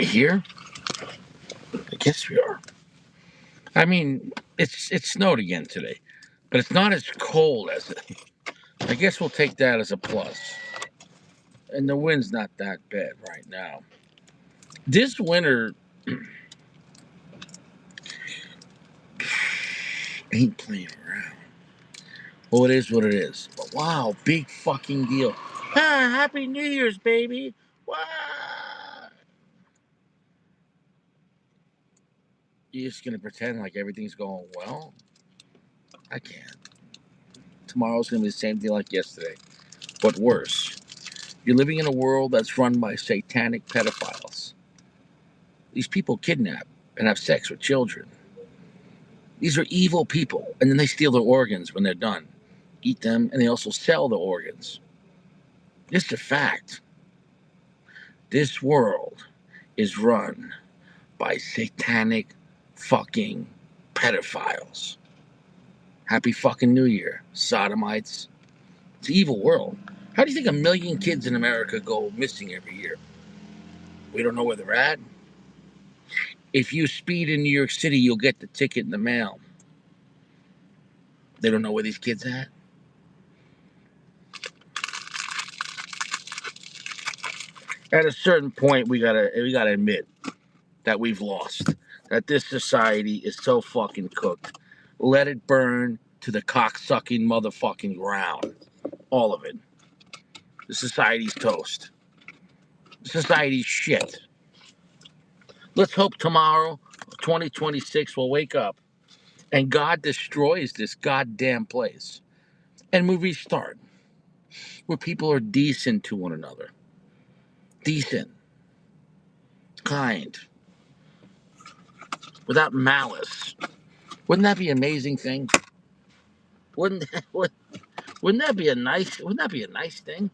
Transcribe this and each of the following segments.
we here? I guess we are. I mean, it snowed again today, but it's not as cold as it. I guess we'll take that as a plus. And the wind's not that bad right now. This winter ain't playing around. Well, it is what it is. But wow, big fucking deal. Ah, Happy New Year's, baby. What? You just gonna pretend like everything's going well? I can't. Tomorrow's gonna be the same thing like yesterday, but worse. You're living in a world that's run by satanic pedophiles. These people kidnap and have sex with children. These are evil people, and then they steal their organs when they're done, eat them, and they also sell the organs. It's a fact. This world is run by satanic fucking pedophiles. Happy fucking New Year, sodomites. It's an evil world. How do you think 1 million kids in America go missing every year? We don't know where they're at. If you speed in New York City, you'll get the ticket in the mail. They don't know where these kids at. At a certain point, we gotta admit that we've lost. That this society is so fucking cooked. Let it burn to the cocksucking motherfucking ground. All of it. The society's toast. The society's shit. Let's hope tomorrow, 2026, will wake up and God destroys this goddamn place. And we restart. Where people are decent to one another. Decent. Kind. Without malice. Wouldn't that be an amazing thing? Wouldn't that be a nice thing?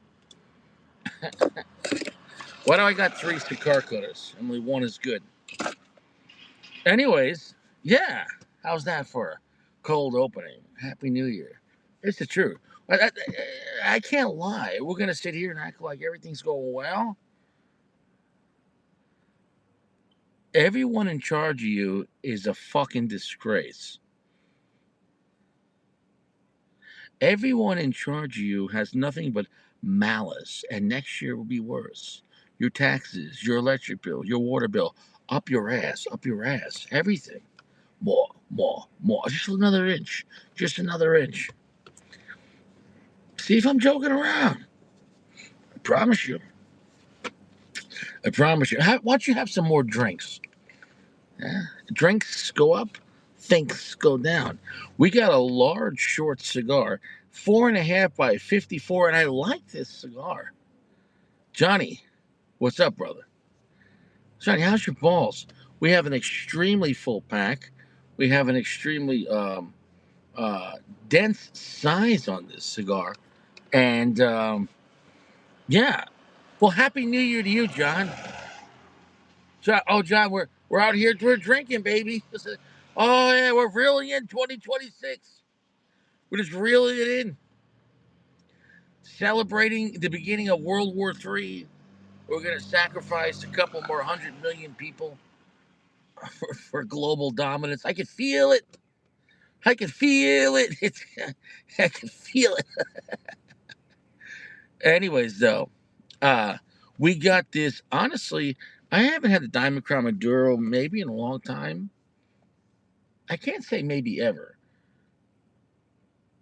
Why do I got 3 cigar cutters? Only one is good. Anyways, yeah. How's that for a cold opening? Happy New Year. It's the truth. I can't lie. We're gonna sit here and act like everything's going well. Everyone in charge of you is a fucking disgrace. Everyone in charge of you has nothing but malice, and next year will be worse. Your taxes, your electric bill, your water bill, up your ass, everything. More, more, more. Just another inch. Just another inch. See if I'm joking around. I promise you. I promise you. Why don't you have some more drinks? Yeah? Drinks go up, thinks go down. We got a large short cigar, 4.5 by 54, and I like this cigar. Johnny, what's up, brother? Johnny, how's your balls? We have an extremely full pack. We have an extremely uh, dense size on this cigar. And yeah. Well, Happy New Year to you, John. John, we're out here, we're drinking, baby. Oh yeah, we're reeling in 2026. We're just reeling it in, celebrating the beginning of World War III. We're gonna sacrifice a couple more 100 million people for global dominance. I can feel it. I can feel it. I can feel it. Anyways, though, uh, we got this. Honestly, I haven't had the Diamond Crown Maduro maybe in a long time. I can't say maybe ever.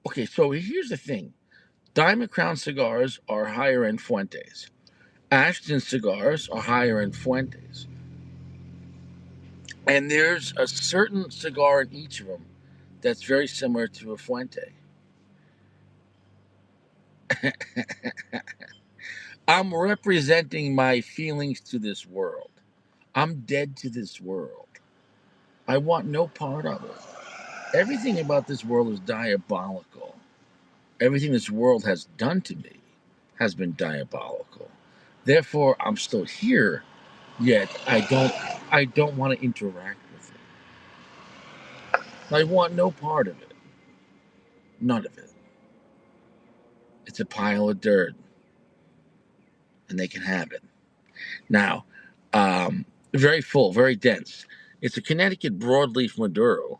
Okay, so here's the thing. Diamond Crown cigars are higher end Fuentes. Ashton cigars are higher end Fuentes. And there's a certain cigar in each of them that's very similar to a Fuente. I'm representing my feelings to this world. I'm dead to this world. I want no part of it. Everything about this world is diabolical. Everything this world has done to me has been diabolical. Therefore, I'm still here, yet I don't want to interact with it. I want no part of it. None of it. It's a pile of dirt, and they can have it. Now, very full, very dense. It's a Connecticut broadleaf Maduro,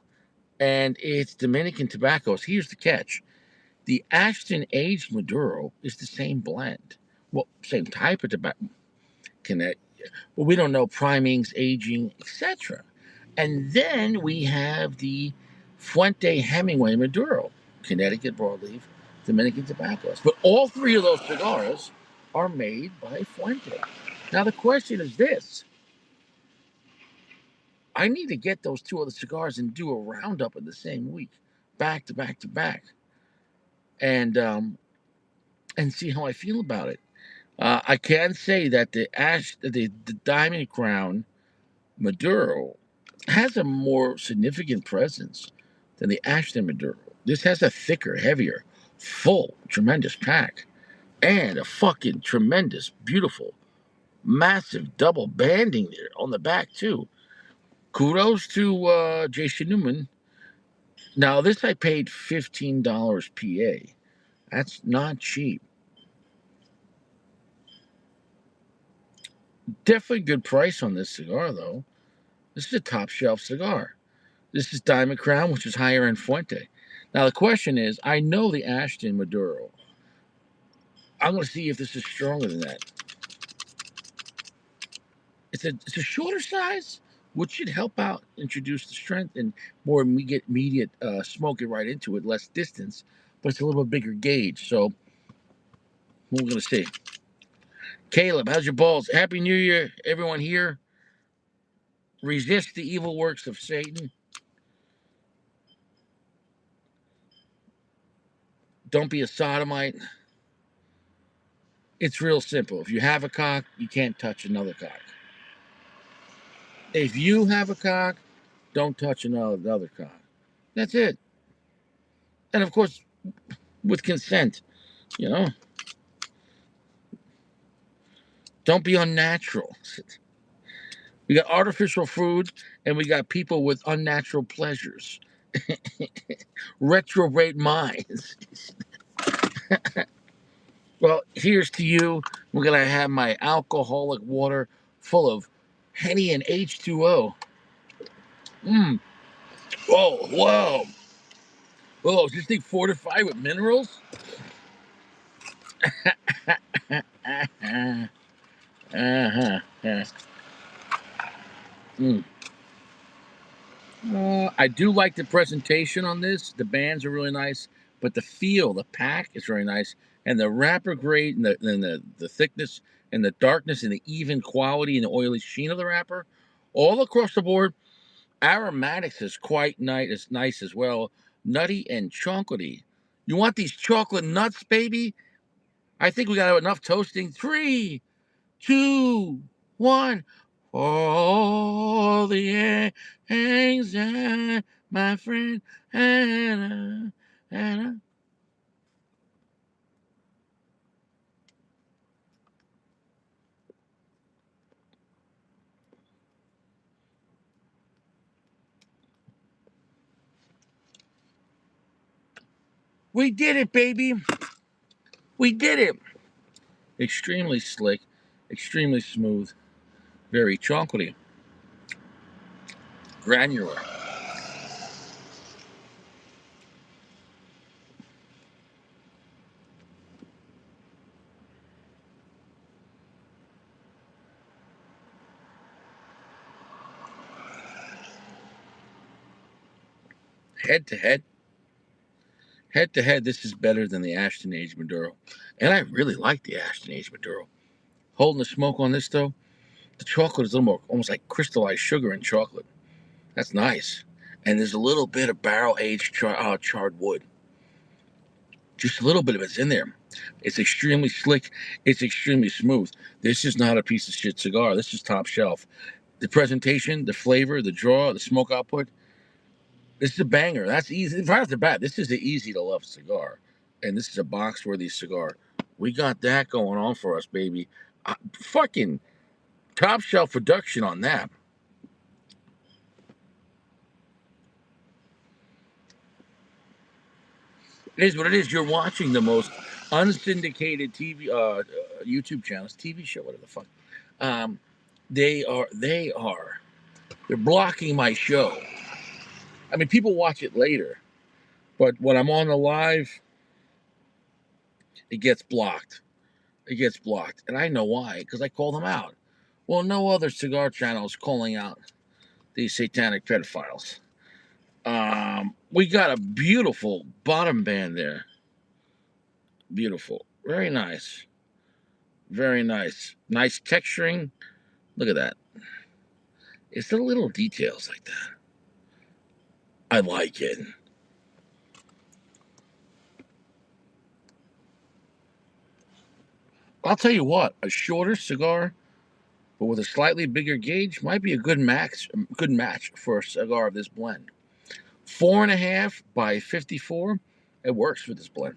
and it's Dominican tobaccos. Here's the catch: the Ashton aged Maduro is the same blend, well, same type of tobacco. Connect, but we don't know primings, aging, etc. And then we have the Fuente Hemingway Maduro, Connecticut broadleaf, Dominican tobaccos. But all three of those cigars are made by Fuente. Now the question is this: I need to get those two other cigars and do a roundup in the same week, back to back to back, and see how I feel about it. I can say that the Diamond Crown Maduro has a more significant presence than the Ashton Maduro. This has a thicker, heavier, full, tremendous pack, and a fucking tremendous, beautiful, massive double banding there on the back too. Kudos to Jason Newman. Now this I paid $15 PA. That's not cheap. Definitely good price on this cigar though. This is a top shelf cigar. This is Diamond Crown, which is higher end Fuente. Now the question is, I know the Ashton Maduro. I'm going to see if this is stronger than that. It's a shorter size, which should help out introduce the strength and more immediate smoke it right into it, less distance, but it's a little bit bigger gauge. So we're going to see. Caleb, how's your balls? Happy New Year, everyone here. Resist the evil works of Satan. Don't be a sodomite. It's real simple. If you have a cock, you can't touch another cock. If you have a cock, don't touch another cock. That's it. And of course, with consent, you know, don't be unnatural. We got artificial food and we got people with unnatural pleasures. Retrograde minds. Well, here's to you. We're going to have my alcoholic water full of Henny and H2O. Mmm. Oh, whoa. Oh, is this thing fortified with minerals? Uh-huh. Uh-huh. Mm. I do like the presentation on this. The bands are really nice, but the feel, the pack is very nice, and the wrapper great, and the thickness, and the darkness, and the even quality, and the oily sheen of the wrapper, all across the board. Aromatics is quite nice. It's nice as well, nutty and chocolatey. You want these chocolate nuts, baby? I think we got enough toasting. 3, 2, 1. All the anxiety, my friend. And we did it, baby. We did it. Extremely slick, extremely smooth, very chocolatey, granular. Head to head, head to head, this is better than the Ashton Age Maduro. And I really like the Ashton Age Maduro. Holding the smoke on this, though, the chocolate is a little more almost like crystallized sugar in chocolate. That's nice. And there's a little bit of barrel aged charred wood. Just a little bit of it's in there. It's extremely slick. It's extremely smooth. This is not a piece of shit cigar. This is top shelf. The presentation, the flavor, the draw, the smoke output. This is a banger. That's easy. Right off the bat, this is the easy to love cigar. And this is a box worthy cigar. We got that going on for us, baby. Fucking top shelf production on that. It is what it is. You're watching the most unsyndicated TV, YouTube channels, TV show, whatever the fuck. Um, They are. They're blocking my show. I mean, people watch it later, but when I'm on the live, it gets blocked. It gets blocked, and I know why, because I call them out. Well, no other cigar channel is calling out these satanic pedophiles. We got a beautiful bottom band there. Beautiful. Very nice. Very nice. Nice texturing. Look at that. It's the little details like that. I like it. I'll tell you what, a shorter cigar, but with a slightly bigger gauge, might be a good match for a cigar of this blend. 4.5 by 54, it works for this blend.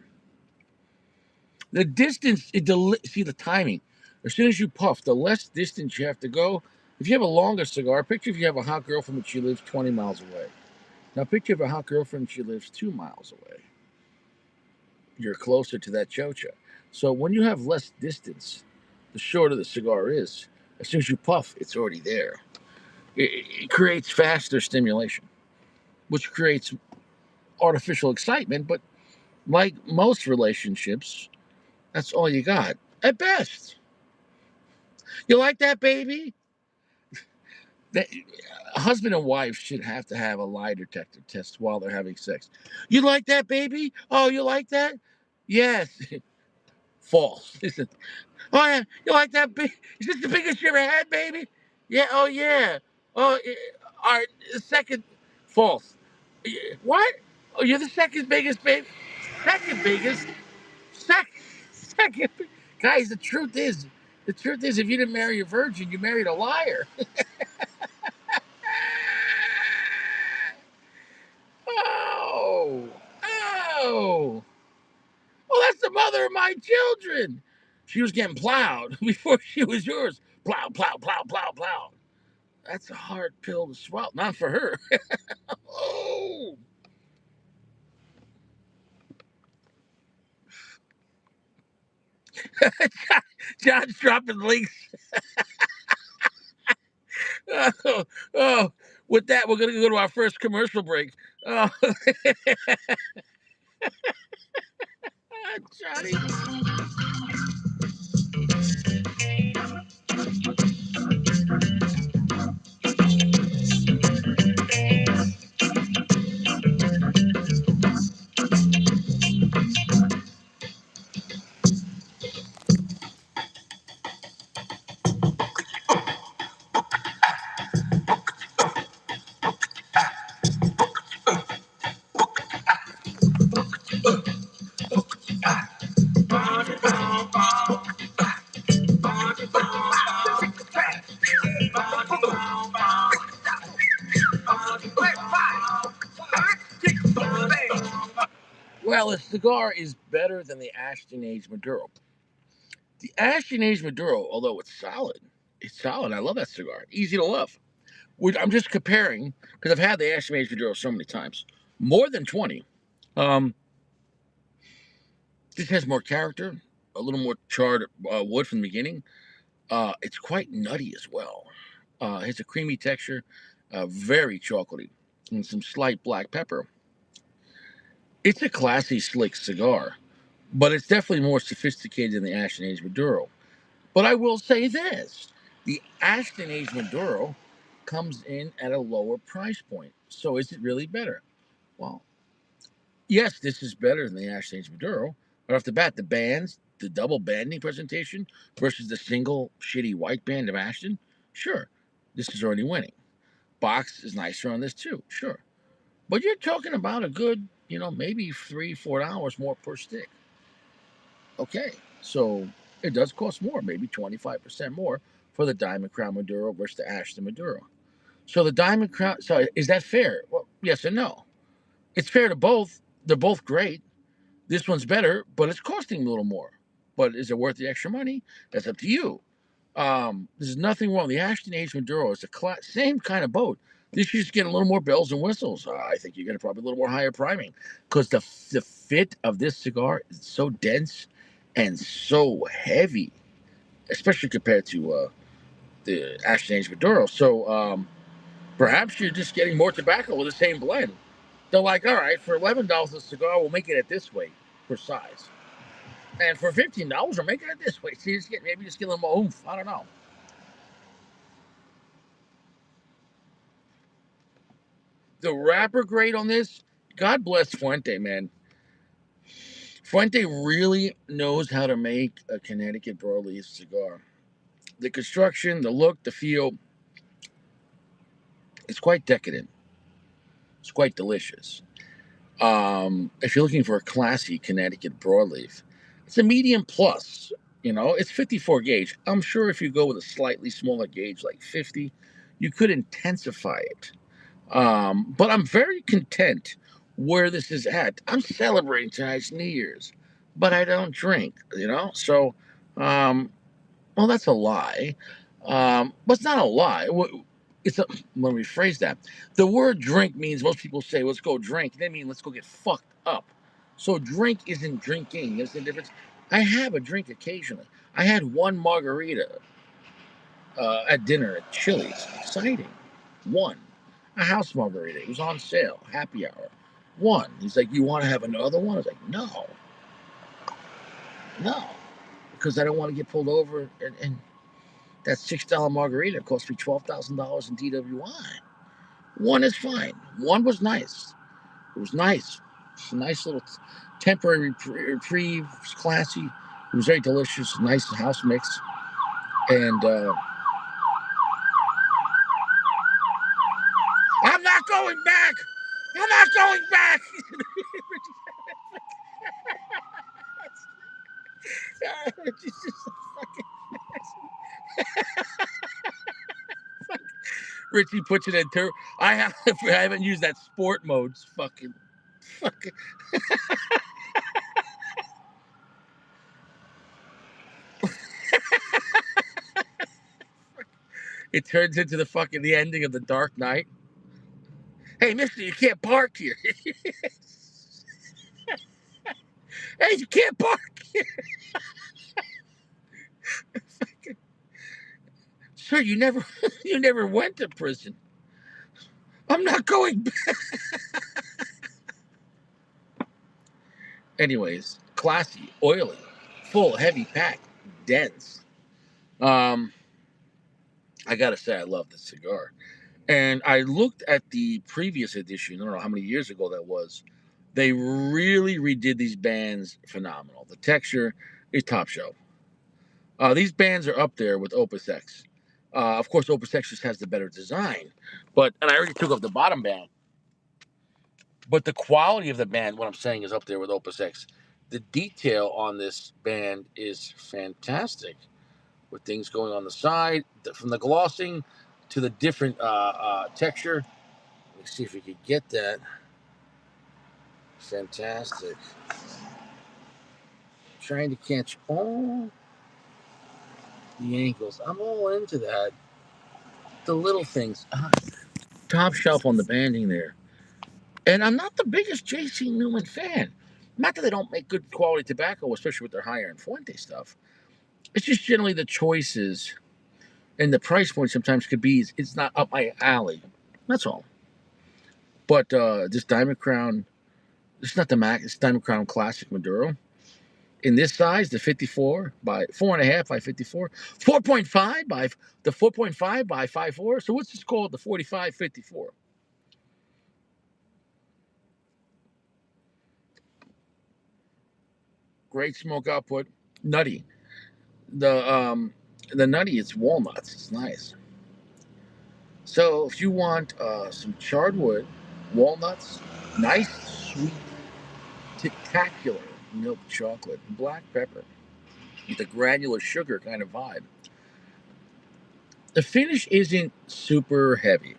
The distance, see the timing. As soon as you puff, the less distance you have to go. If you have a longer cigar, picture if you have a hot girlfriend and she lives 20 miles away. Now picture if a hot girlfriend and she lives 2 miles away. You're closer to that chocha. So when you have less distance, the shorter the cigar is. As soon as you puff, it's already there. It creates faster stimulation, which creates artificial excitement. But like most relationships, that's all you got at best. You like that, baby? That, husband and wife should have to have a lie detector test while they're having sex. You like that, baby? Oh, you like that? Yes. False. Oh yeah, you like that? Is this the biggest you ever had, baby? Yeah. Oh yeah. Oh, all right. The second, false. What? Oh, you're the second biggest, baby. Second biggest. Second. Second. Guys, the truth is, if you didn't marry a virgin, you married a liar. Oh, oh. Well, that's the mother of my children. She was getting plowed before she was yours. Plow, plow, plow, plow, plow. That's a hard pill to swallow. Not for her. Oh. John's dropping links. Oh, oh, with that, we're going to go to our first commercial break. Oh, Johnny. Well, a cigar is better than the Ashton Age Maduro. The Ashton Age Maduro, although it's solid. I love that cigar. Easy to love. I'm just comparing because I've had the Ashton Age Maduro so many times, more than 20. Um, this has more character, a little more charred wood from the beginning. It's quite nutty as well. It's a creamy texture, very chocolatey, and some slight black pepper. It's a classy, slick cigar, but it's definitely more sophisticated than the Ashton Age Maduro. But I will say this: the Ashton Age Maduro comes in at a lower price point. So is it really better? Well, yes, this is better than the Ashton Age Maduro. But off the bat, the double banding presentation versus the single shitty white band of Ashton, sure, this is already winning. Box is nicer on this too, sure. But you're talking about a good, maybe $3, $4 more per stick. Okay, so it does cost more, maybe 25% more for the Diamond Crown Maduro versus the Ashton Maduro. So the Diamond Crown, so is that fair? Well, yes and no. It's fair to both. They're both great. This one's better, but it's costing a little more. But is it worth the extra money? That's up to you. There's nothing wrong. The Ashton Age Maduro is the same kind of boat. This you just get a little more bells and whistles. I think you're going to probably a little more higher priming because the fit of this cigar is so dense and so heavy, especially compared to the Ashley Maduro. So perhaps you're just getting more tobacco with the same blend. They're like, all right, for $11 a cigar, we'll make it at this weight for size. And for $15, we're making it this way. See, maybe just get a little more oomph. I don't know. The wrapper grade on this, God bless Fuente, man. Fuente really knows how to make a Connecticut broadleaf cigar. The construction, the look, the feel, it's quite decadent. It's quite delicious. If you're looking for a classy Connecticut broadleaf, it's a medium plus. It's 54 gauge. I'm sure if you go with a slightly smaller gauge like 50, you could intensify it. But I'm very content where this is at. I'm celebrating tonight's New Year's, but I don't drink. So, um, well, that's a lie. But it's not a lie. Let me rephrase that. The word drink means most people say, let's go drink. They mean, let's go get fucked up. So drink isn't drinking. There's the difference. I have a drink occasionally. I had one margarita at dinner at Chili's. Exciting. One. A house margarita. It was on sale. Happy hour. One. He's like, you want to have another one? I was like, no. No. Because I don't want to get pulled over and that $6 margarita cost me $12,000 in DWI. One is fine. One was nice. It was nice. It's a nice little temporary reprieve. It was classy. It was very delicious. Nice house mix. And I'm not going back. I'm not going back. Richie puts it in turbo. I haven't used that sport mode. It's fucking. It turns into the ending of the Dark Knight. Hey, mister, you can't park here. Hey, you can't park here. Sir, you never went to prison. I'm not going back. Anyways, classy, oily, full, heavy pack, dense. Um, I gotta say, I love this cigar. And I looked at the previous edition. I don't know how many years ago that was. They really redid these bands phenomenal. The texture is top shelf. These bands are up there with Opus X. Of course, Opus X just has the better design, and I already took off the bottom band. But the quality of the band, what I'm saying, is up there with Opus X. The detail on this band is fantastic, with things going on the side, from the glossing to the different texture. Let me see if we could get that. Fantastic. Trying to catch all the ankles. I'm all into that. The little things. Top shelf on the banding there. And I'm not the biggest J.C. Newman fan. Not that they don't make good quality tobacco, especially with their higher end Fuente stuff. It's just generally the choices and the price point sometimes could be, it's not up my alley. That's all. But this Diamond Crown, it's not the Mac, it's Diamond Crown Classic Maduro. In this size, the 54 by 4.5 by 54, 4.5 by the 4.5 by 5.4. So what's this called? The 45-54. Great smoke output, nutty. The nutty, it's walnuts. It's nice. So if you want some charred wood, walnuts, nice sweet, spectacular milk chocolate, and black pepper with a granular sugar kind of vibe. The finish isn't super heavy,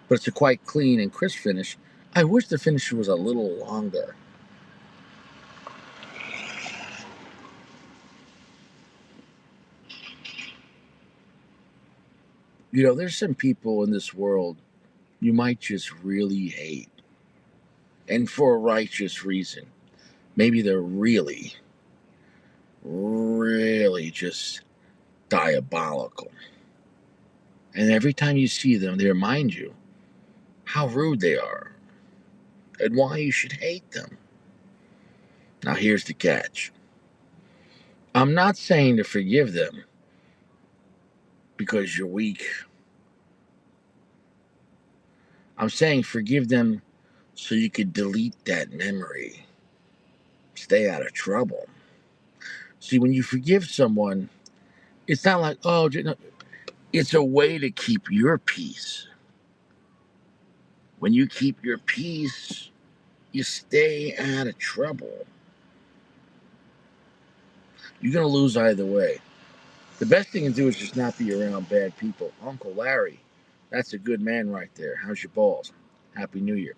but it's a quite clean and crisp finish. I wish the finish was a little longer. There's some people in this world you might just really hate, and for a righteous reason. Maybe they're really, really just diabolical. And every time you see them, they remind you how rude they are and why you should hate them. Now, here's the catch. I'm not saying to forgive them because you're weak. I'm saying forgive them so you could delete that memory. Stay out of trouble. See, when you forgive someone, it's not like, oh, it's a way to keep your peace. When you keep your peace, you stay out of trouble. You're going to lose either way. The best thing to do is just not be around bad people. Uncle Larry, that's a good man right there. How's your balls? Happy New Year.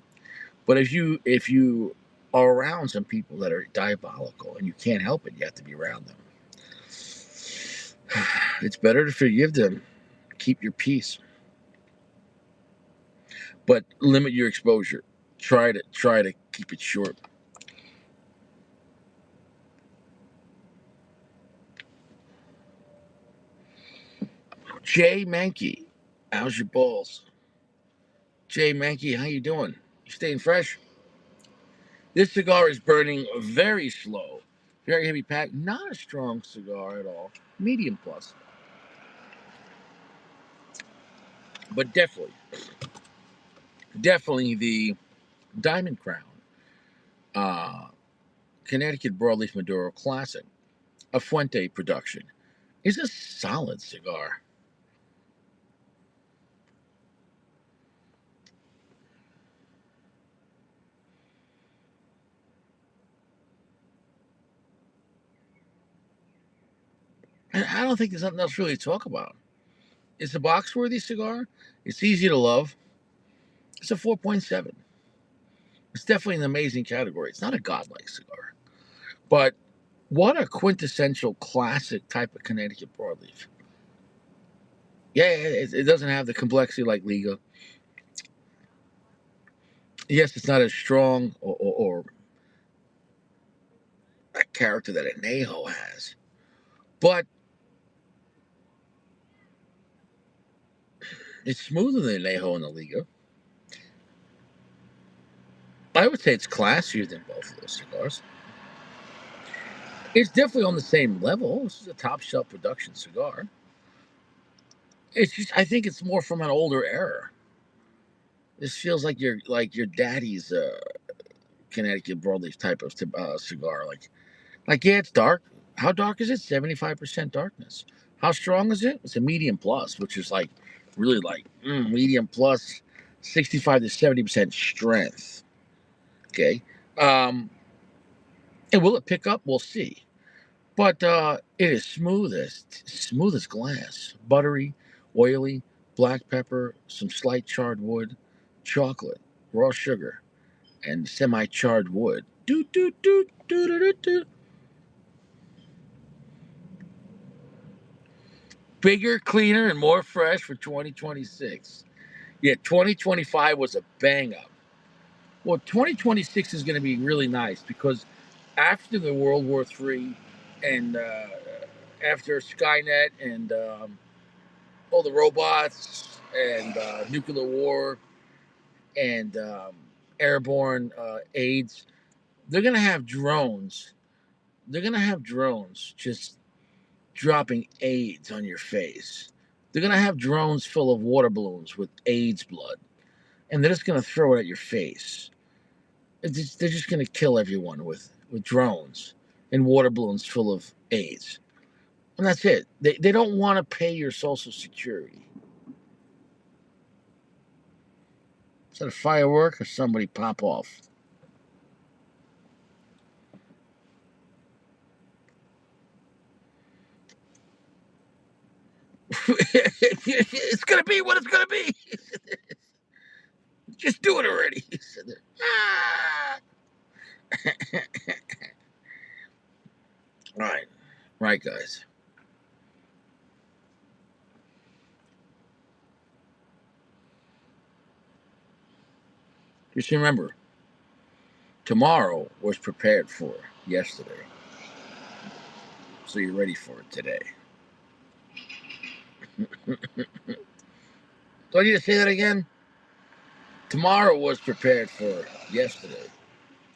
But if you are around some people that are diabolical and you can't help it, you have to be around them. It's better to forgive them, keep your peace, but limit your exposure. Try to keep it short. Jay Mankey, how's your balls? Jay Mankey, how you doing? You staying fresh? This cigar is burning very slow, very heavy pack. Not a strong cigar at all. Medium plus, but definitely the Diamond Crown, uh, Connecticut Broadleaf Maduro Classic, a Fuente production, is a solid cigar. And I don't think there's nothing else really to talk about. It's a box worthy cigar. It's easy to love. It's a 4.7. It's definitely an amazing category. It's not a godlike cigar, but what a quintessential classic type of Connecticut broadleaf. Yeah, it doesn't have the complexity like Liga. Yes, it's not as strong or a character that Anejo has, but it's smoother than Anejo and the Liga. I would say it's classier than both of those cigars. It's definitely on the same level. This is a top shelf production cigar. It's just I think it's more from an older era. This feels like your daddy's Connecticut broadleaf type of cigar. Like yeah, it's dark. How dark is it? 75% darkness. How strong is it? It's a medium plus, which is like really like medium plus, 65 to 70% strength. Okay. Um, and will it pick up? We'll see. But it is smooth as glass, buttery, oily, black pepper, some slight charred wood, chocolate, raw sugar, and semi-charred wood. Do do do do do do do. Bigger, cleaner, and more fresh for 2026. Yeah, 2025 was a bang up. Well, 2026 is going to be really nice because after the World War III and after Skynet and all the robots and nuclear war and airborne AIDS, they're going to have drones. They're going to have drones just dropping AIDS on your face. They're going to have drones full of water balloons with AIDS blood, and they're just going to throw it at your face. They're just going to kill everyone with drones and water balloons full of AIDS. And that's it. They don't want to pay your Social Security. Is that a firework or somebody pop off? It's going to be what it's going to be. Just do it already. Ah. All right. Right, guys. Just remember, tomorrow was prepared for yesterday. So you're ready for it today. Do I need to say that again? Tomorrow was prepared for yesterday.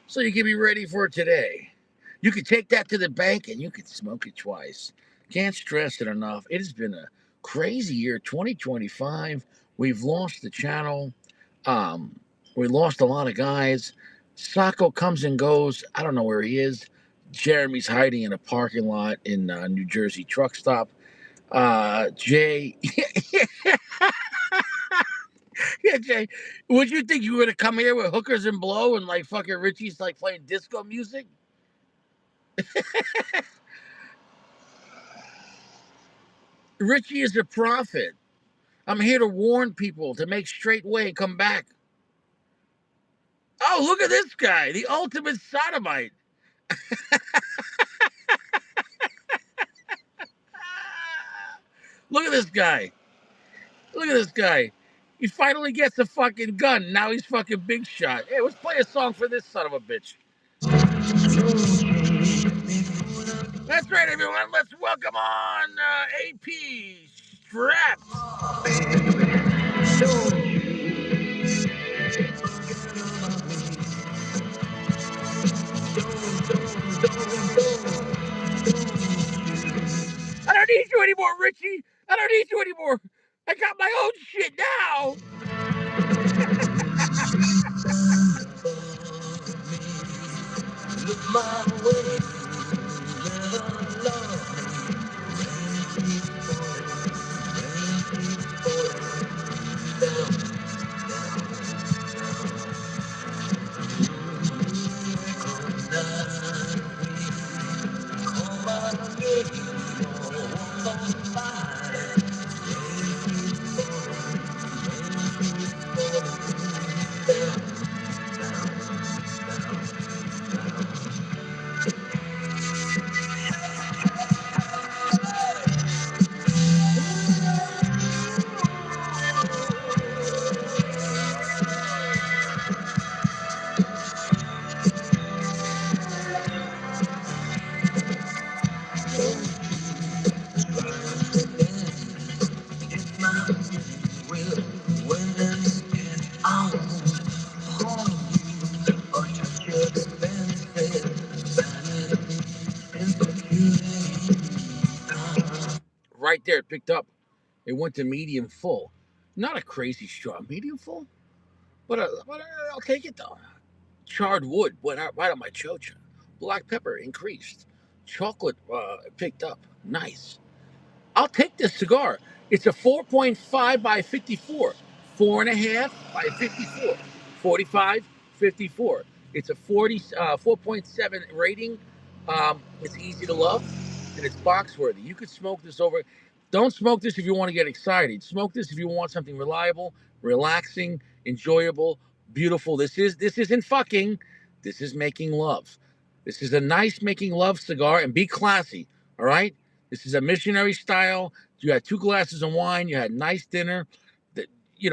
So you can be ready for today. You can take that to the bank and you can smoke it twice. Can't stress it enough. It has been a crazy year, 2025. We've lost the channel. Um, we lost a lot of guys. Sacco comes and goes. I don't know where he is. Jeremy's hiding in a parking lot in New Jersey truck stop. Jay, yeah, Jay, would you think you were gonna come here with hookers and blow and like fucking Richie's like playing disco music? Richie is a prophet. I'm here to warn people to make straight way and come back. Oh, look at this guy, the ultimate sodomite. Look at this guy. Look at this guy. He finally gets a fucking gun. Now he's fucking big shot. Hey, let's play a song for this son of a bitch. That's right, everyone. Let's welcome on AP Strap. I don't need you anymore, Richie. I don't need you anymore. I got my own shit now. Right there, it picked up. It went to medium full. Not a crazy strong medium full, but I'll take it though. Charred wood went out right on my chocha. Black pepper increased. Chocolate picked up. Nice. I'll take this cigar. It's a 4.5 by 54, 4.5 by 54, 45, 54. It's a 4.7 rating. It's easy to love, and it's box worthy. You could smoke this over. Don't smoke this if you want to get excited. Smoke this if you want something reliable, relaxing, enjoyable, beautiful. This isn't fucking. This is making love. This is a nice making love cigar, and be classy. All right. This is a missionary style. You had two glasses of wine. You had nice dinner. That you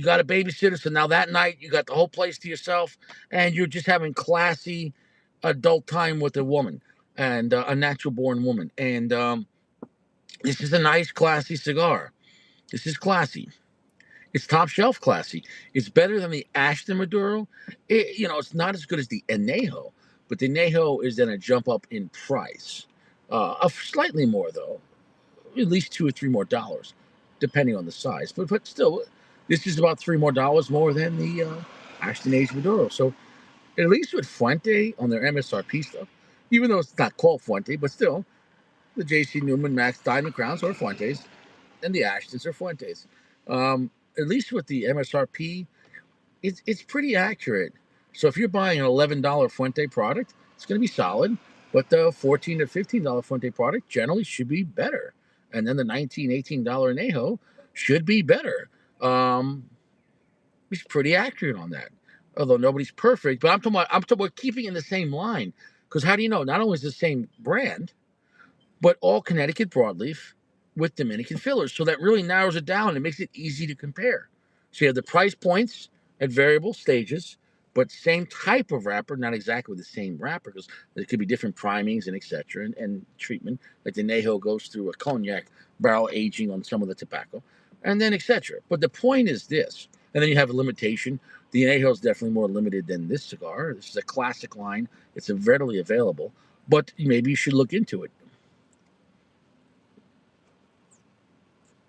got a babysitter, so now that night you got the whole place to yourself, and you're just having classy adult time with a woman and a natural born woman. And this is a nice, classy cigar. This is classy. It's top shelf classy. It's better than the Ashton Maduro. It's not as good as the Anejo, but the Anejo is then a jump up in price. Of slightly more though, at least $2 or $3 more, depending on the size. But still, this is about $3 more than the Ashton Age Maduro. So at least with Fuente on their MSRP stuff, even though it's not called Fuente, but still, the JC Newman Max Diamond Crowns are Fuentes, and the Ashtons are Fuentes. At least with the MSRP, it's pretty accurate. So if you're buying an $11 Fuente product, it's going to be solid. But the $14 to $15 Fuente product generally should be better. And then the $19, $18 Anejo should be better. He's pretty accurate on that. Although nobody's perfect, but I'm talking about keeping in the same line. Because how do you know? Not only is it the same brand, but all Connecticut broadleaf with Dominican fillers. So that really narrows it down and makes it easy to compare. So you have the price points at variable stages, but same type of wrapper, not exactly the same wrapper, because there could be different primings and etc. And treatment. Like the Nejo goes through a cognac barrel aging on some of the tobacco, and then etc. But the point is this, and then you have a limitation. The Añejo is definitely more limited than this cigar. This is a classic line. It's readily available, but maybe you should look into it.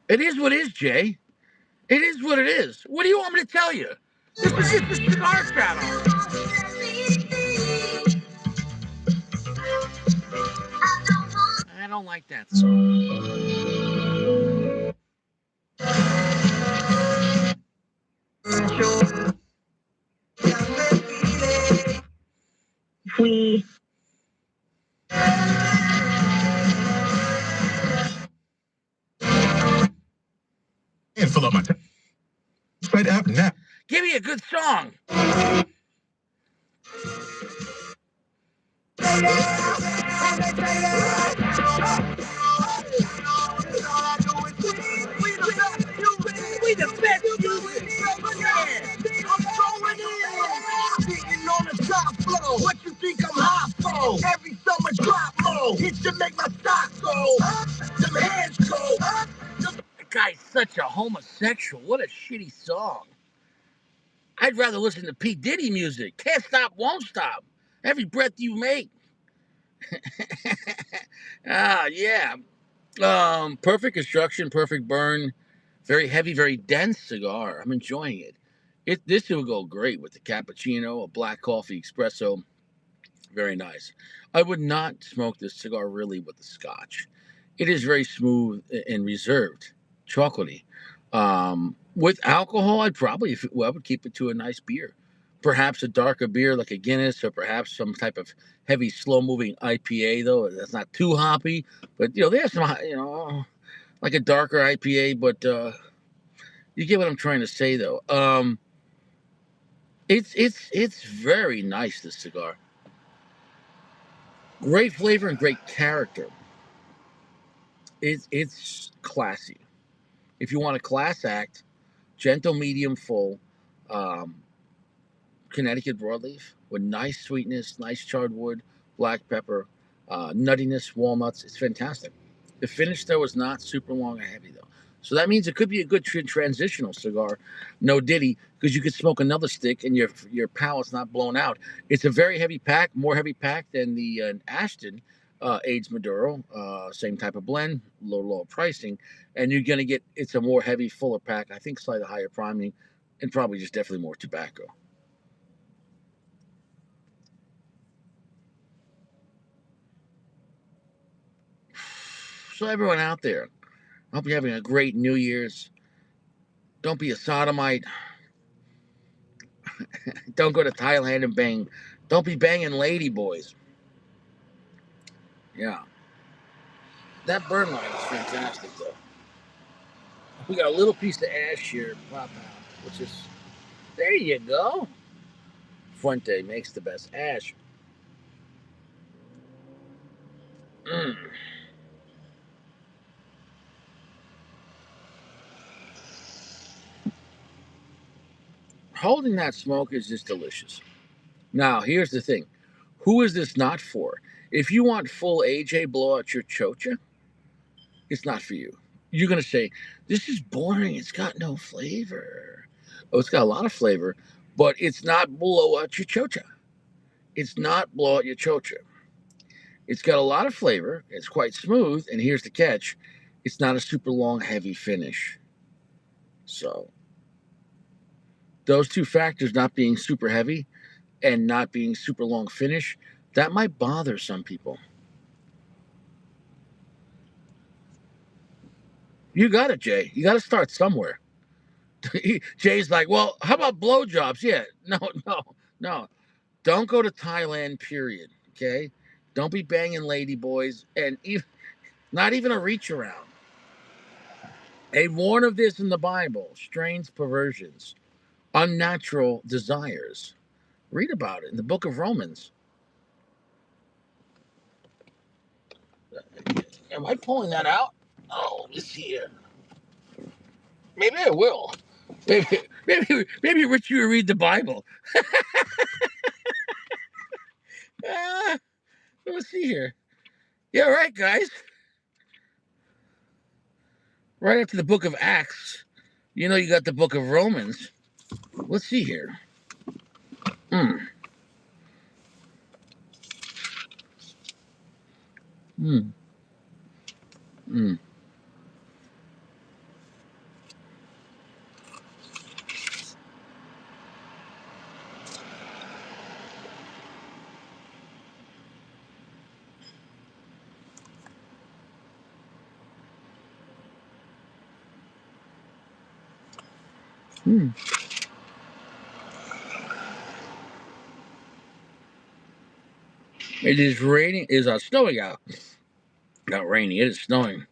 It is what it is, Jay. It is what it is. What do you want me to tell you? This is just a cigar channel. I don't like that song. We and fill up my tank. Straight up now. Give me a good song. We the best music. I'm going in. Sitting on the top floor. What you think I'm hot for? Every summer drop low. It should make my stock go. Them hands go. That guy's such a homosexual. What a shitty song. I'd rather listen to P. Diddy music. Can't stop, won't stop. Every breath you make. Yeah. Perfect construction, perfect burn, very heavy, very dense cigar. I'm enjoying it. This would go great with the cappuccino, a black coffee espresso. Very nice. I would not smoke this cigar really with the scotch. It is very smooth and reserved, chocolatey. With alcohol, I would keep it to a nice beer. Perhaps a darker beer like a Guinness, or perhaps some type of heavy, slow-moving IPA. Though that's not too hoppy, but there's some like a darker IPA. But you get what I'm trying to say, though. It's very nice. This cigar, great flavor and great character. It's classy. If you want a class act, gentle, medium, full, um, Connecticut broadleaf with nice sweetness, nice charred wood, black pepper, nuttiness, walnuts. It's fantastic. The finish though is not super long or heavy though, so that means it could be a good transitional cigar. No diddy, because you could smoke another stick and your palate's not blown out. It's a very heavy pack, more heavy pack than the Ashton Aids Maduro. Same type of blend, lower pricing, and you're gonna get it's a more heavy, fuller pack. I think slightly higher priming, and probably just definitely more tobacco. So everyone out there, I hope you're having a great New Year's. Don't be a sodomite. Don't go to Thailand and bang. Don't be banging lady boys. Yeah. That burn line is fantastic, though. We got a little piece of ash here pop out, which is, there you go. Fuente makes the best ash. Mm. Holding that smoke is just delicious. Now, here's the thing. Who is this not for? If you want full AJ blow out your chocha, it's not for you. You're going to say, this is boring. It's got no flavor. Oh, it's got a lot of flavor, but it's not blow out your chocha. It's not blow out your chocha. It's got a lot of flavor. It's quite smooth. And here's the catch, it's not a super long, heavy finish. So, those two factors, not being super heavy and not being super long finish, that might bother some people. You got it, Jay. You got to start somewhere. Jay's like, well, how about blowjobs? Yeah, no. Don't go to Thailand, period. Okay? Don't be banging lady boys, and not even a reach around. A warn of this in the Bible: strange perversions, unnatural desires. Read about it in the book of Romans. Am I pulling that out? Oh, let's see here. Maybe I will. Maybe Rich, you read the Bible. Ah, let's see here. Yeah, right, guys. Right after the book of Acts, You got the book of Romans. Let's see here. Mm, mm, mm, mm. It is raining. It is snowing out. Not raining. It is snowing.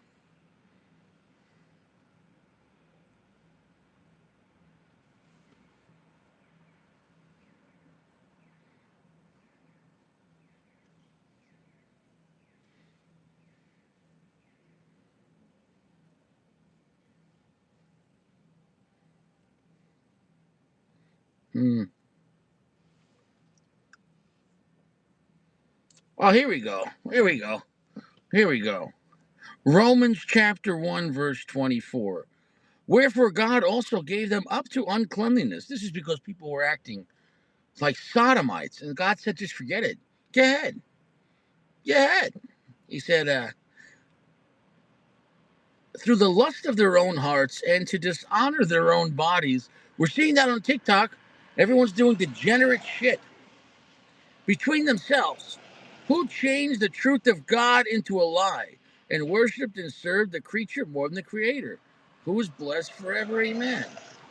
Mm. Oh, here we go. Here we go. Here we go. Romans chapter 1, verse 24. Wherefore God also gave them up to uncleanliness. This is because people were acting like sodomites. And God said, just forget it. Go ahead. Go ahead. He said, through the lust of their own hearts and to dishonor their own bodies. We're seeing that on TikTok. Everyone's doing degenerate shit between themselves. Who changed the truth of God into a lie and worshiped and served the creature more than the creator, who is blessed forever. Amen.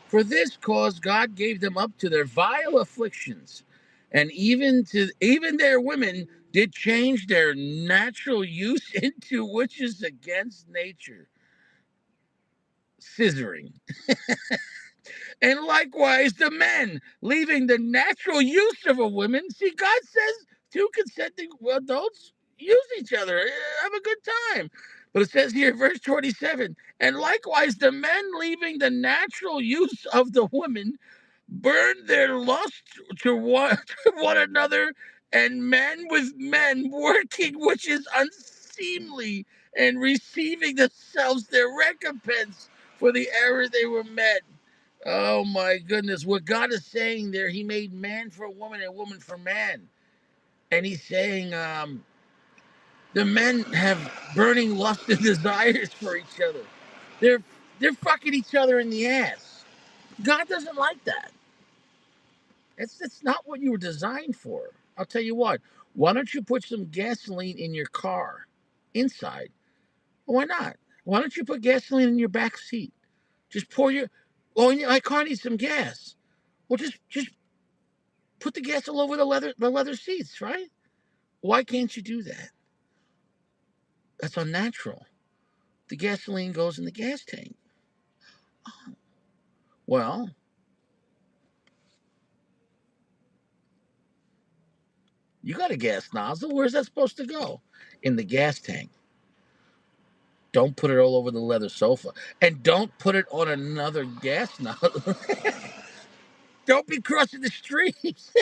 For this cause God gave them up to their vile afflictions, and even their women did change their natural use into which is against nature, scissoring. And likewise the men, leaving the natural use of a woman. See, God says two consenting adults use each other, have a good time. But it says here, verse 27, and likewise the men, leaving the natural use of the woman, burned their lust to one, to one another, and men with men working, which is unseemly, and receiving themselves their recompense for the error they were met. Oh my goodness. What God is saying there, He made man for a woman and woman for man. And He's saying the men have burning lust and desires for each other. They're they're fucking each other in the ass. God doesn't like that. It's not what you were designed for. I'll tell you what. Why don't you put some gasoline in your car inside? Why not? Why don't you put gasoline in your back seat? Just pour your oh, my car needs some gas. Well, just put the gas all over the leather seats, right? Why can't you do that? That's unnatural. The gasoline goes in the gas tank. Well, you got a gas nozzle. Where's that supposed to go? In the gas tank. Don't put it all over the leather sofa. And don't put it on another gas nozzle. Don't be crossing the streets.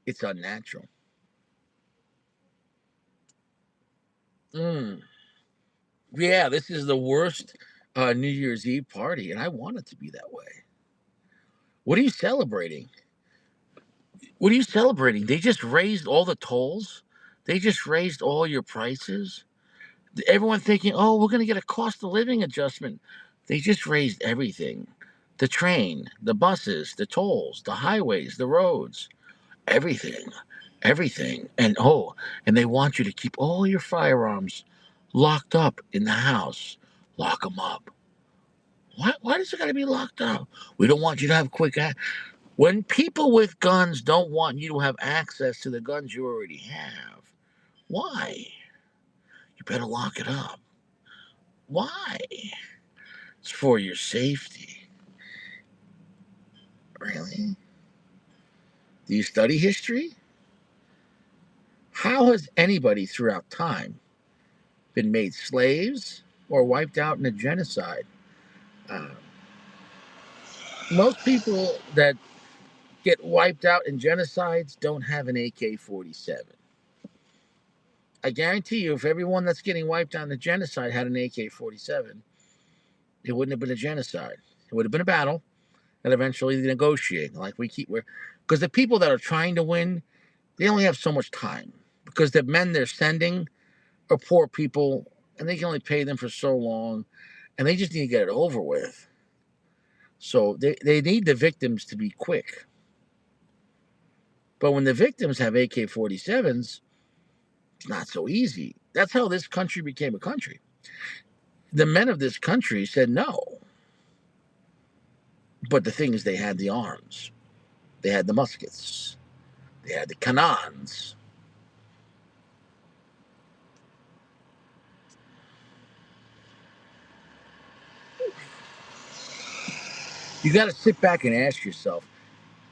It's unnatural. Mm. Yeah, this is the worst New Year's Eve party, and I want it to be that way. What are you celebrating? What are you celebrating? They just raised all the tolls. They just raised all your prices. Everyone thinking, oh, we're going to get a cost of living adjustment. They just raised everything. The train, the buses, the tolls, the highways, the roads, everything, everything. And they want you to keep all your firearms locked up in the house. Lock them up. Why does it got to be locked up? We don't want you to have when people with guns don't want you to have access to the guns you already have, why? You better lock it up. Why? It's for your safety. Really? Do you study history? How has anybody throughout time been made slaves or wiped out in a genocide? Uh, Most people that get wiped out in genocides don't have an AK 47. I guarantee you, if everyone that's getting wiped out in the genocide had an AK 47, It wouldn't have been a genocide. It would have been a battle, and eventually they negotiate. Like we keep, because the people that are trying to win, they only have so much time. Because the men they're sending are poor people, and they can only pay them for so long, and they just need to get it over with. So they need the victims to be quick. But when the victims have AK 47s, it's not so easy. That's how this country became a country. The men of this country said no. But the thing is, they had the arms, they had the muskets, they had the cannons. You got to sit back and ask yourself,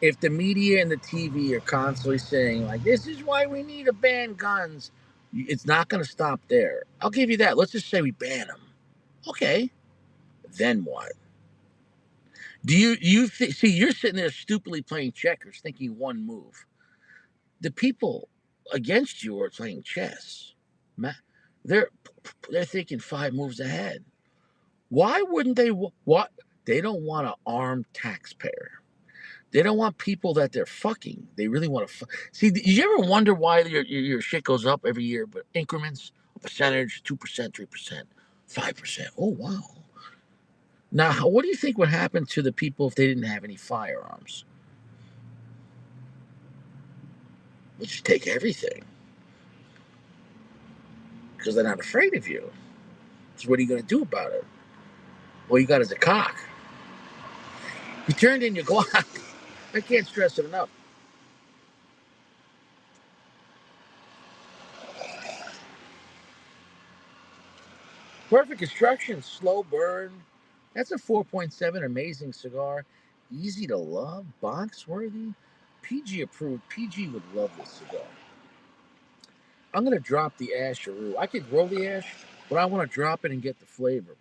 if the media and the TV are constantly saying, like, this is why we need to ban guns, it's not going to stop there. I'll give you that. Let's just say we ban them. Okay. Then what? See, you're sitting there stupidly playing checkers, thinking one move. The people against you are playing chess. They're they're thinking five moves ahead. Why wouldn't they? What they don't want an armed taxpayer. They don't want people that they're fucking. They really want to see. Do you ever wonder why your shit goes up every year, but increments, a percentage, 2%, 3%, 5%? Oh wow! Now, what do you think would happen to the people if they didn't have any firearms? They just take everything because they're not afraid of you. So what are you going to do about it? All you got is a cock. You turned in your Glock. I can't stress it enough. Perfect construction, slow burn. That's a 4.7, amazing cigar. Easy to love, box worthy, PG approved. PG would love this cigar. I'm going to drop the asheroo. I could grow the ash, but I want to drop it and get the flavor.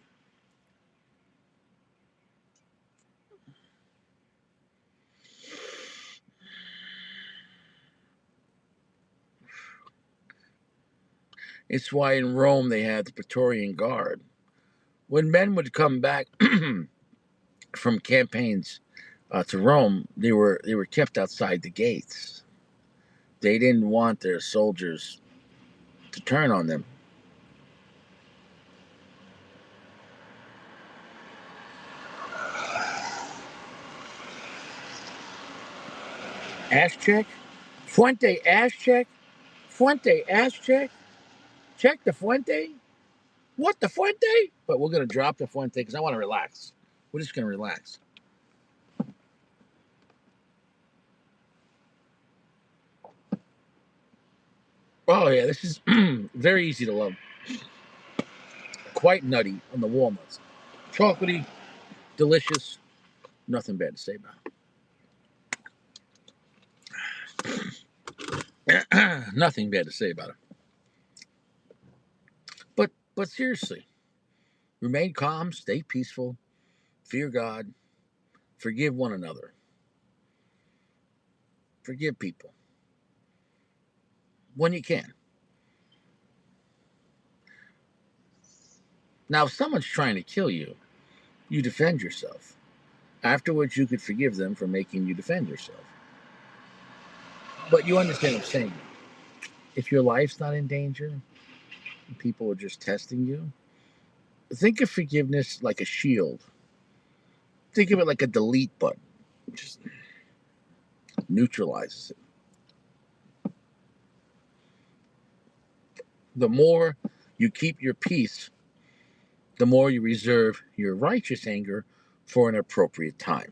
It's why in Rome they had the Praetorian Guard. When men would come back from campaigns to Rome, they were kept outside the gates. They didn't want their soldiers to turn on them. Ash check? Fuente ash check? Fuente ash check? Check the Fuente? What, the Fuente? But we're going to drop the Fuente because I want to relax. We're just going to relax. Oh, yeah, this is very easy to love. Quite nutty on the walnuts. Chocolatey, delicious. Nothing bad to say about it. Nothing bad to say about it. But seriously, remain calm, stay peaceful, fear God, forgive one another, forgive people when you can. Now, if someone's trying to kill you, you defend yourself. Afterwards, you could forgive them for making you defend yourself. But you understand what I'm saying. If your life's not in danger and people are just testing you, think of forgiveness like a shield. Think of it like a delete button. It just neutralizes it. The more you keep your peace, the more you reserve your righteous anger for an appropriate time.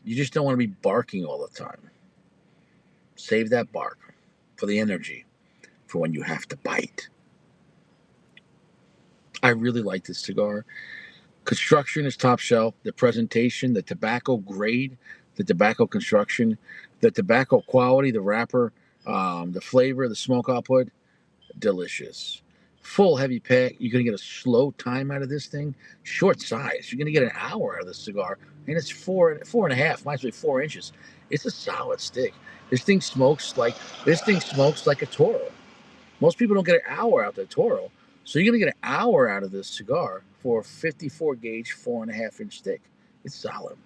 You just don't want to be barking all the time. Save that bark for the energy for when you have to bite. I really like this cigar. Construction is top shelf. The presentation, the tobacco grade, the tobacco construction, the tobacco quality, the wrapper, the flavor, the smoke output, delicious. Full heavy pack. You're gonna get a slow time out of this thing. Short size. You're gonna get an hour out of this cigar, and it's four and a half, might be 4 inches. It's a solid stick. This thing smokes like a Toro. Most people don't get an hour out of the Toro. So you're gonna get an hour out of this cigar for a 54 gauge, 4.5 inch stick. It's solid.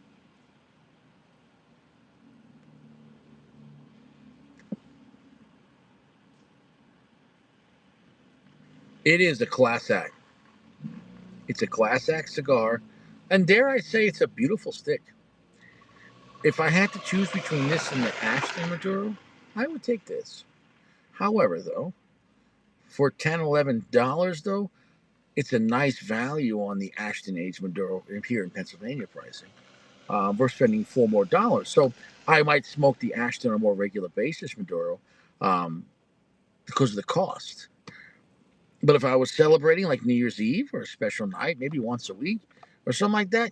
It is a class act. It's a class act cigar, and dare I say, it's a beautiful stick. If I had to choose between this and the Ashton Maduro, I would take this. However, though, for $10, $11, though, it's a nice value on the Ashton Age Maduro here in Pennsylvania pricing. We're spending $4 more. So I might smoke the Ashton on a more regular basis Maduro um, because of the cost. But if I was celebrating like New Year's Eve or a special night, maybe once a week or something like that,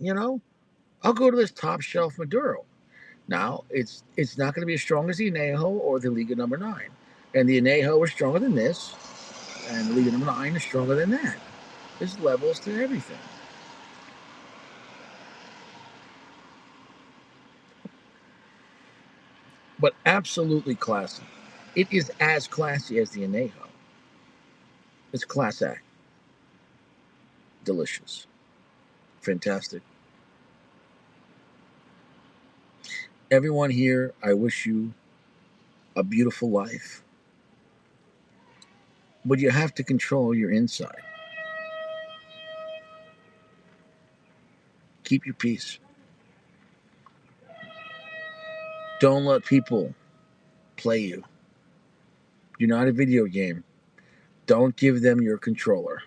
I'll go to this top shelf Maduro. Now it's not going to be as strong as the Anejo or the Liga Number Nine, and the Anejo is stronger than this, and the Liga Number Nine is stronger than that. There's levels to everything, but absolutely classy. It is as classy as the Anejo. It's class act, delicious, fantastic. Everyone here, I wish you a beautiful life, but you have to control your inside. Keep your peace. Don't let people play you. You're not a video game. Don't give them your controller.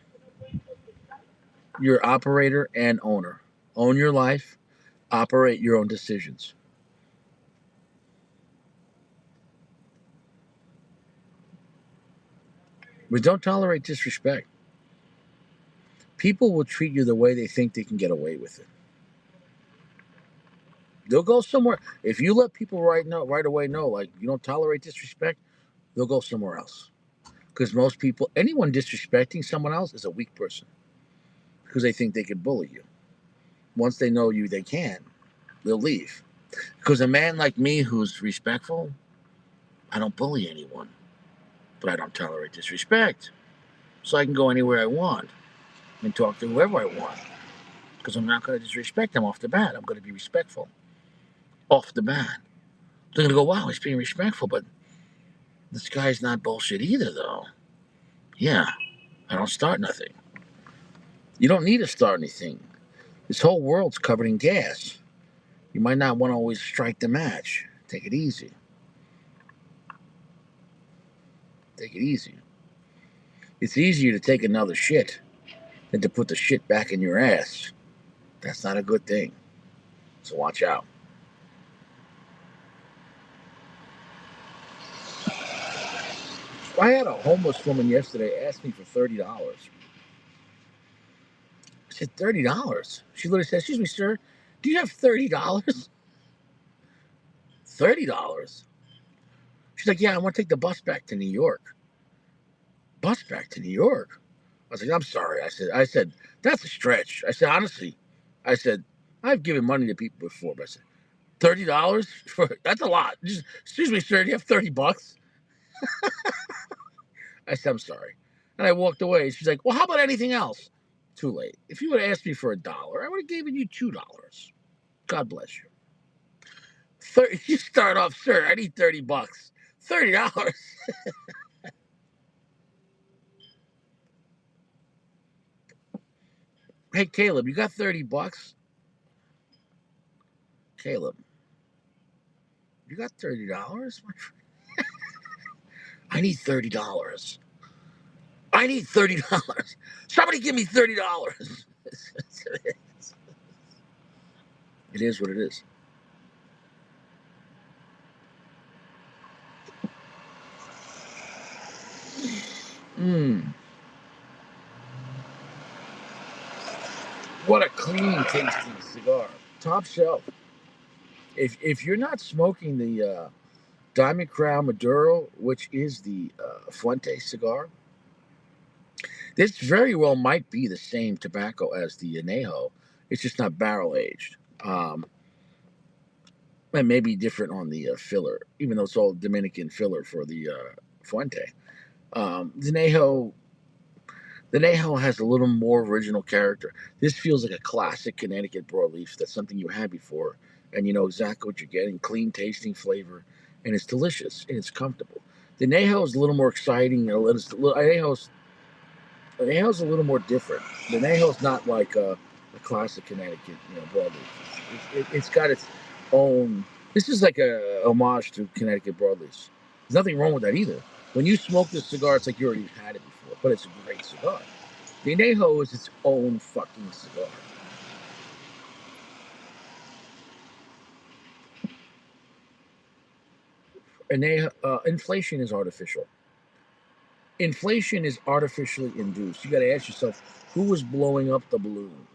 You're operator and owner. Own your life, operate your own decisions. But don't tolerate disrespect. People will treat you the way they think they can get away with it. They'll go somewhere. If you let people right away know, like you don't tolerate disrespect, they'll go somewhere else. Because most people, anyone disrespecting someone else is a weak person because they think they can bully you. Once they know you, they can. They'll leave. Because a man like me who's respectful, I don't bully anyone, but I don't tolerate disrespect. So I can go anywhere I want and talk to whoever I want because I'm not going to disrespect them off the bat. I'm going to be respectful off the bat. They're going to go, wow, he's being respectful, but this guy's not bullshit either, though. Yeah, I don't start nothing. You don't need to start anything. This whole world's covered in gas. You might not want to always strike the match. Take it easy. Take it easy. It's easier to take another shit than to put the shit back in your ass. That's not a good thing. So watch out. I had a homeless woman yesterday ask me for $30. I said, $30? She literally said, excuse me, sir, do you have $30? $30? She's like, yeah, I want to take the bus back to New York. Bus back to New York? I was like, I'm sorry. I said, that's a stretch. I said, honestly, I said, I've given money to people before, but I said, $30 for that's a lot. Just, excuse me, sir, do you have $30? I said, I'm sorry. And I walked away. She's like, well, how about anything else? Too late. If you would have asked me for $1, I would have given you $2. God bless you. 30, you start off, sir, I need $30. $30. Hey, Caleb, you got $30? Caleb, you got $30? I need $30. I need $30. Somebody give me $30. It is what it is. Mmm. What a clean tasting cigar. Top shelf. If you're not smoking the Diamond Crown Maduro, which is the Fuente cigar, this very well might be the same tobacco as the Anejo. It's just not barrel aged. It may be different on the filler, even though it's all Dominican filler for the Fuente. The Anejo, The Neho has a little more original character. This feels like a classic Connecticut broadleaf. That's something you had before, and you know exactly what you're getting. Clean tasting flavor, and it's delicious and it's comfortable. The Neho is a little more exciting. Neho's a little more different. The Neho's not like a classic Connecticut, broadleaf. It's got its own. This is like a homage to Connecticut broadleafs. There's nothing wrong with that either. When you smoke this cigar, it's like you already had it before, but it's a great cigar. The Anejo is its own fucking cigar. Inflation is artificial. Inflation is artificially induced. You got to ask yourself, who was blowing up the balloon?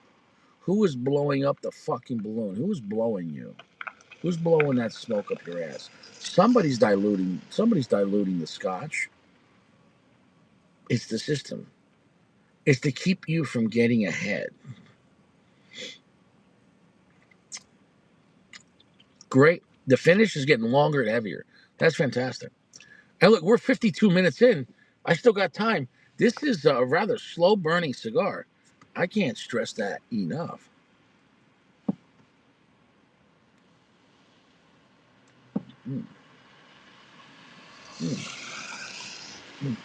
Who was blowing up the fucking balloon? Who was blowing you? Who's blowing that smoke up your ass? Somebody's diluting. Somebody's diluting the scotch. It's the system. It's to keep you from getting ahead. Great. The finish is getting longer and heavier. That's fantastic. And look, we're 52 minutes in. I still got time. This is a rather slow burning cigar. I can't stress that enough. Mm, mm, mm.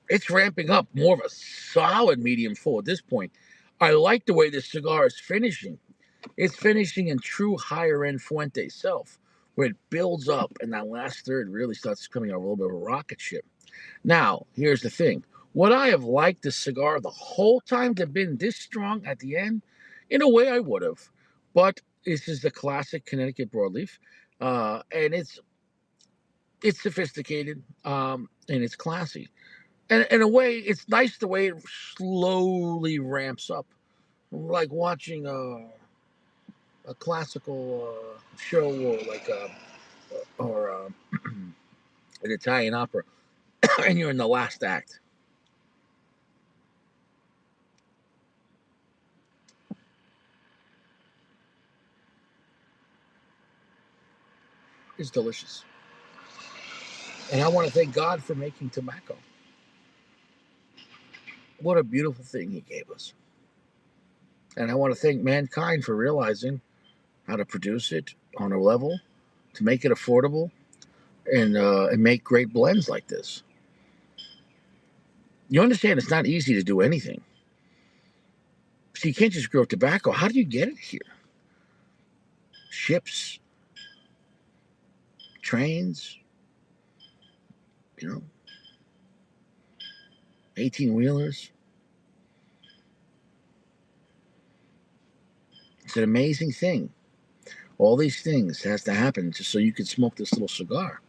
It's ramping up more of a solid medium full at this point. I like the way this cigar is finishing. It's finishing in true higher end Fuente self, where it builds up and that last third really starts coming out a little bit of a rocket ship. Now, here's the thing. Would I have liked the cigar the whole time to have been this strong at the end? In a way, I would have. But this is the classic Connecticut broadleaf, and it's sophisticated, and it's classy. And in a way, it's nice the way it slowly ramps up, like watching a classical show or like or an Italian opera, and you're in the last act. It's delicious. And I want to thank God for making tobacco. What a beautiful thing He gave us. And I want to thank mankind for realizing how to produce it on a level, to make it affordable, and make great blends like this. You understand it's not easy to do anything. So you can't just grow tobacco. How do you get it here? Ships, trains, you know, 18 wheelers. It's an amazing thing. All these things has to happen just so you can smoke this little cigar.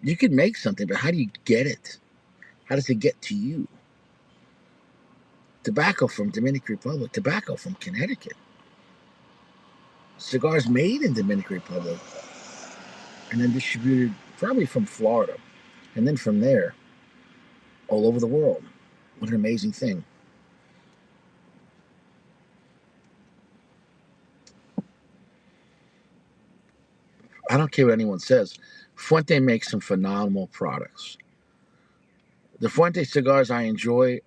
You can make something, but how do you get it? How does it get to you? Tobacco from Dominican Republic, tobacco from Connecticut, cigars made in Dominican Republic, and then distributed probably from Florida, and then from there all over the world. What an amazing thing! I don't care what anyone says. Fuente makes some phenomenal products. The Fuente cigars I enjoy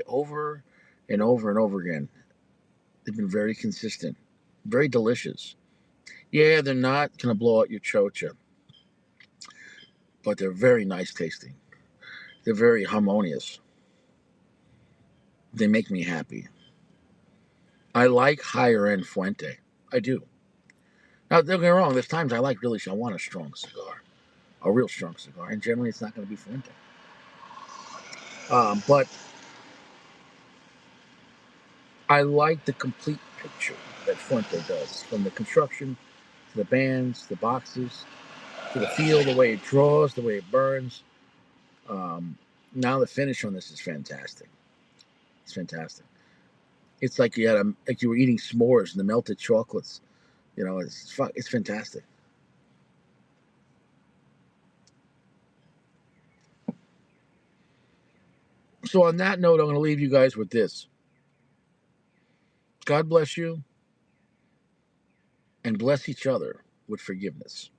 over and over and over again. They've been very consistent, very delicious. Yeah, they're not going to blow out your chocha, but they're very nice tasting. They're very harmonious. They make me happy. I like higher end Fuente. I do. Now, don't get me wrong, there's times I want a strong cigar, a real strong cigar, and generally it's not going to be Fuente. But I like the complete picture that Fuente does, from the construction to the bands, the boxes, to the feel, the way it draws, the way it burns. Um, Now the finish on this is fantastic. It's fantastic. It's like like you were eating s'mores and the melted chocolates. It's fantastic. So, on that note, I'm going to leave you guys with this. God bless you and bless each other with forgiveness.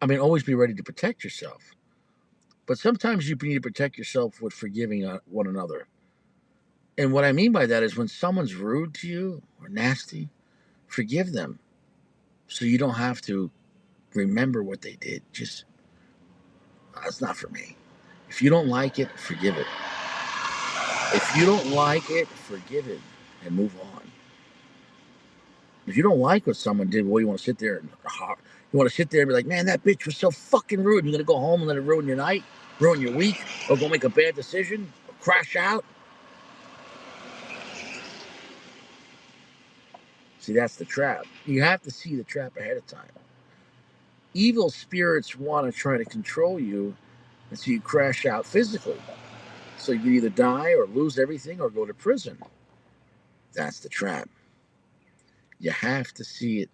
I mean, always be ready to protect yourself. But sometimes you need to protect yourself with forgiving one another. And what I mean by that is when someone's rude to you or nasty, forgive them so you don't have to remember what they did. Just, that's not for me. If you don't like it, forgive it. If you don't like it, forgive it and move on. If you don't like what someone did, well, you want to sit there and be like, man, that bitch was so fucking rude. You're gonna go home and let it ruin your night, ruin your week, or go make a bad decision, or crash out. See, that's the trap. You have to see the trap ahead of time. Evil spirits want to try to control you, and so you crash out physically. So you either die or lose everything or go to prison. That's the trap. You have to see it.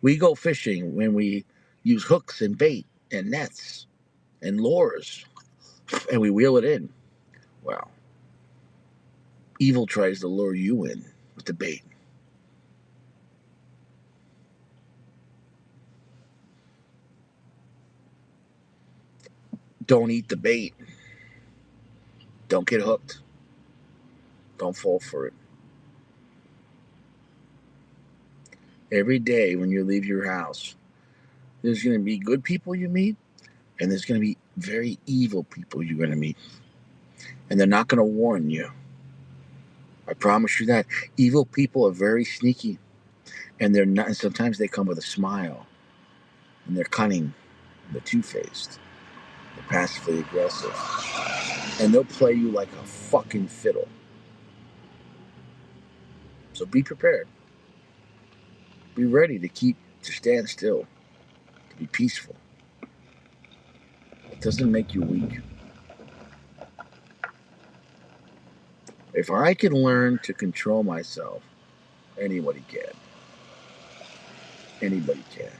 We go fishing when we use hooks and bait and nets and lures and we wheel it in. Well, evil tries to lure you in with the bait. Don't eat the bait. Don't get hooked. Don't fall for it. Every day when you leave your house, there's going to be good people you meet, and there's going to be very evil people you're going to meet. And they're not going to warn you. I promise you that. Evil people are very sneaky, and they're not. And sometimes they come with a smile, and they're cunning, and they're two-faced, they're passively aggressive, and they'll play you like a fucking fiddle. So be prepared. Be ready to stand still, to be peaceful. It doesn't make you weak. If I can learn to control myself, anybody can. Anybody can.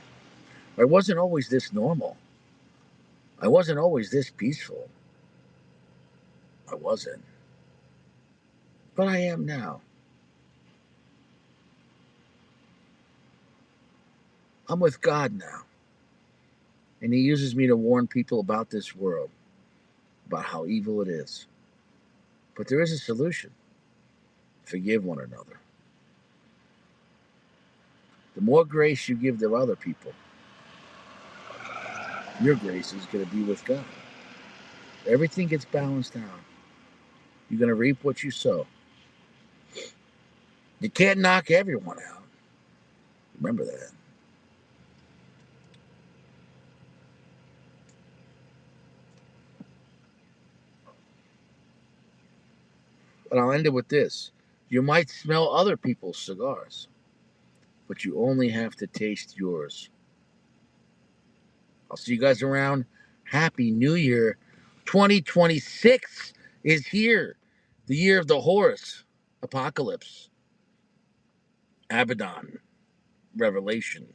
I wasn't always this normal. I wasn't always this peaceful. I wasn't. But I am now. I'm with God now. And He uses me to warn people about this world, about how evil it is. But there is a solution. Forgive one another. The more grace you give to other people, your grace is going to be with God. Everything gets balanced out. You're going to reap what you sow. You can't knock everyone out. Remember that. But I'll end it with this. You might smell other people's cigars, but you only have to taste yours. I'll see you guys around. Happy New Year. 2026 is here. The year of the horse. Apocalypse. Abaddon. Revelation.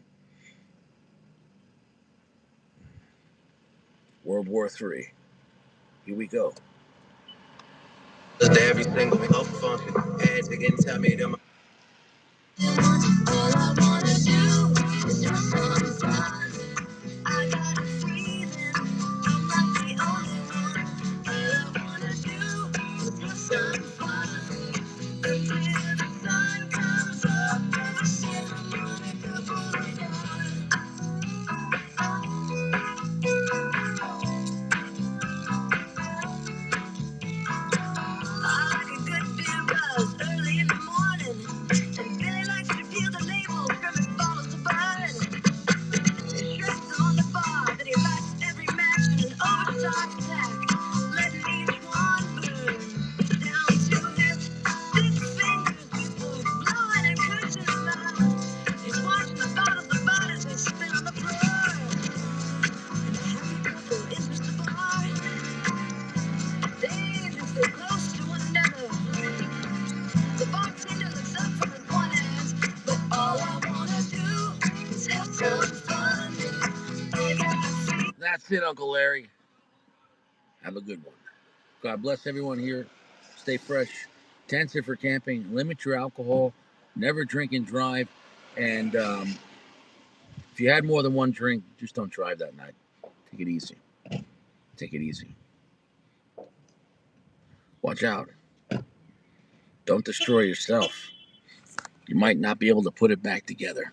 World War III. Here we go. Every single function. Ads again tell me them. All I wanna do is have some fun. I got a feeling I'm not the only one. All I wanna do is have some fun. Until the sun comes up and the ceremony goes on. I like a good beer buzz early in the morning. And Billy likes to peel the label from his bottles of bourbon. He shreds on the bar that he lights every match in an oversized pack, letting each one burn down to his big fingers before blowing and pushing them out. He's watching the bottles of bud as they spin on the floor. And a happy couple enters the bar. They live so close to one another. The bartender looks up from his one ass, but all I wanna do is have some fun. That's it, Uncle Larry. Have a good one. God bless everyone here. Stay fresh. Tents are for camping. Limit your alcohol. Never drink and drive. And if you had more than one drink, just don't drive that night. Take it easy. Take it easy. Watch out. Don't destroy yourself. You might not be able to put it back together.